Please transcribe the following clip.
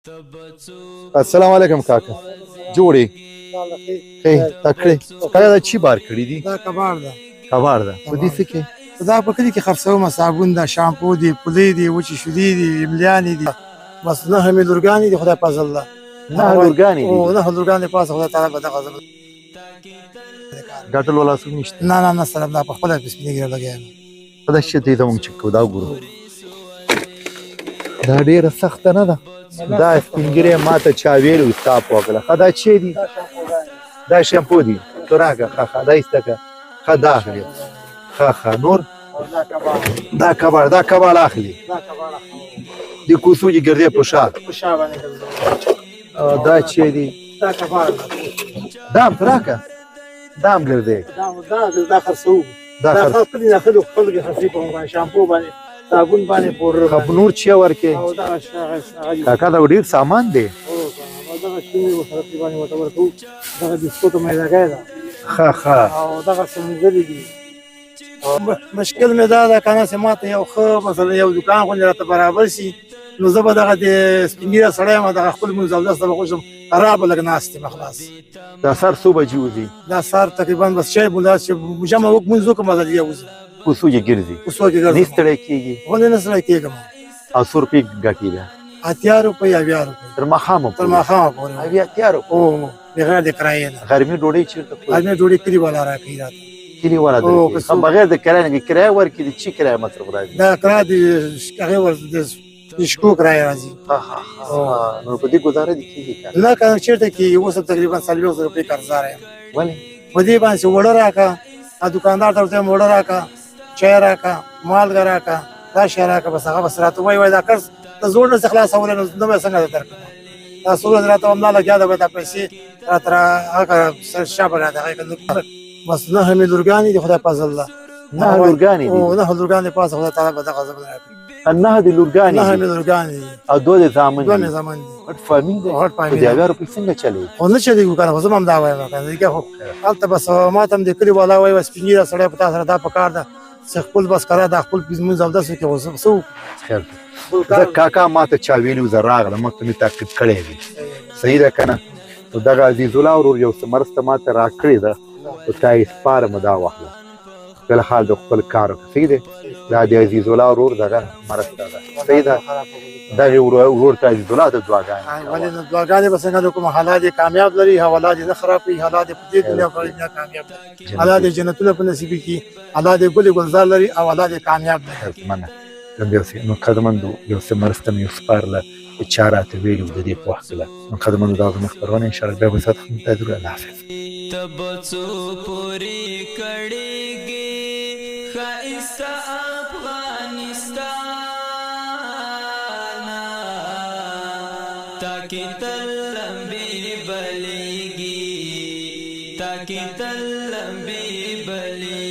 السلام علیکم کاکا جوړې تکړه کاکا دا چی بار کړی دي دا کبار ده کبار ده په دې څه کې دا په کلي کې خرڅومه صابون ده شامپو دي پلې دي وچې شیدې دي املیانې دي بس نه همې لورګانې دي خدای فضل ده نه لورګانې دي او نه لورګانې پاسه خدای تعالی به دغه ډاټل ولا څه نشته نه سره دا په خپله سپینېږي لګیا په دا شي ته زموږ چې کو دا ګورو دا ډیره سخته نه ده دا سپینګری ماته چا ویلو صاحب وکړه خدا چي دي دا شامپو دي تراګه خا دا ایستکه خدا اخلي خا نور دا کبار اخلي د کوسوجي ګرځي په شا دا چي دي دا کبار دام تراکه دام ګرځي دا خرڅو دا خرڅ کړي نه خلک خپل خرڅي په باندې شامپو باندې صابون باندې پور خپ نور چی ورکه کاکا دا ډیر سامان دی او دا شی وسره باندې وته ورکو دا د سپوتو مې لګای دا خا او دا څنګه دي مشکل مې دا کنه سماته یو خو مثلا یو دکان خو راته برابر شي نو زه به دغه د سپینګیره سړی ما د خپل مزاوله سره خوشم خراب لګناستې مخلاص دا سر صبح جوزي دا سر تقریبا بس شی بولا چې مجمع وک منځو کوم ځای یوز کوسوجي ګرځي کوسوجي ګرځي نستړی کیږي ونه نسړی کېږم او 100 روپۍ ګټي ده 80 روپۍ 80 روپۍ تر مخامه پورې 80 روپۍ او بغیر د کرایې نه غرمې ډوډۍ چیرته غرمې ډوډۍ کلی والا راکړي راته کلی والا ده بغیر د کرایې نه کرایه ورکړي د چی کرایه مطلب راځي دا کرایه د هغه ور د شکو کرایه راځي نو په دې گزاره دي کیږي نه کنه چیرته کې اوس تقریبا 40 روپۍ قرضدار یم ولی په دې باندې وړه راکا ا دکاندار ته وړه راکا چای راکا مالګه راکا دا شی راکا بس هغه بس راته وای دا قرض د زوړ نه خلاص اول نو څنګه درکړم تاسو راته هم نه لګیا دا به پیسې راته هغه سر شابه راته بس نه همې لورګانې دي خدای فضل الله نه لورګانې دي او نه لورګانې پاسه خدای تعالی به دغه زبر راکړي نه د لورګانې نه همې لورګانې او دوه زامن دي هټ فارمینګ دی هټ فارمینګ د 1000 روپۍ څنګه چلی خو نه چلی کنه خو زمام دا وایم کنه دغه خو حالت بس ما تم د کلی والا وای بس پنځه سړی په تاسو دا پکار ده خپل بس کرا د خپل بزمن زاوده سو کې وسو خیر دا کاکا ماته چا ویلو زراغله مکه می تاکید کړی دی صحیح ده کنه تو دغه عزیز الله ورور یو سمرسته ماته راکړی ده او تای سپار مدا واخله بل حال د خپل کار صحیح ده دا د عزیز الله ورور دغه مرسته ده صحیح ده دا ورور ته عزیز الله د دعاګانې ولې د دعاګانې بس څنګه کوم حالات کامیاب لري حوالات نه خرابې حالات په دې دنیا کې نه کامیاب حالات جنتونه په نصیب کې حالات ګل گلزار لري او حالات کامیاب دي مننه نو قدمندو یو سمرسته یو سپارله چارات ویلو د دې په وخت نو قدمندو دا مخبرونه ان شاء الله به وسات خدمت درو الله حافظ تبڅو پوری کړيږي خایسته افغانستان تاکي تلمبي بليږي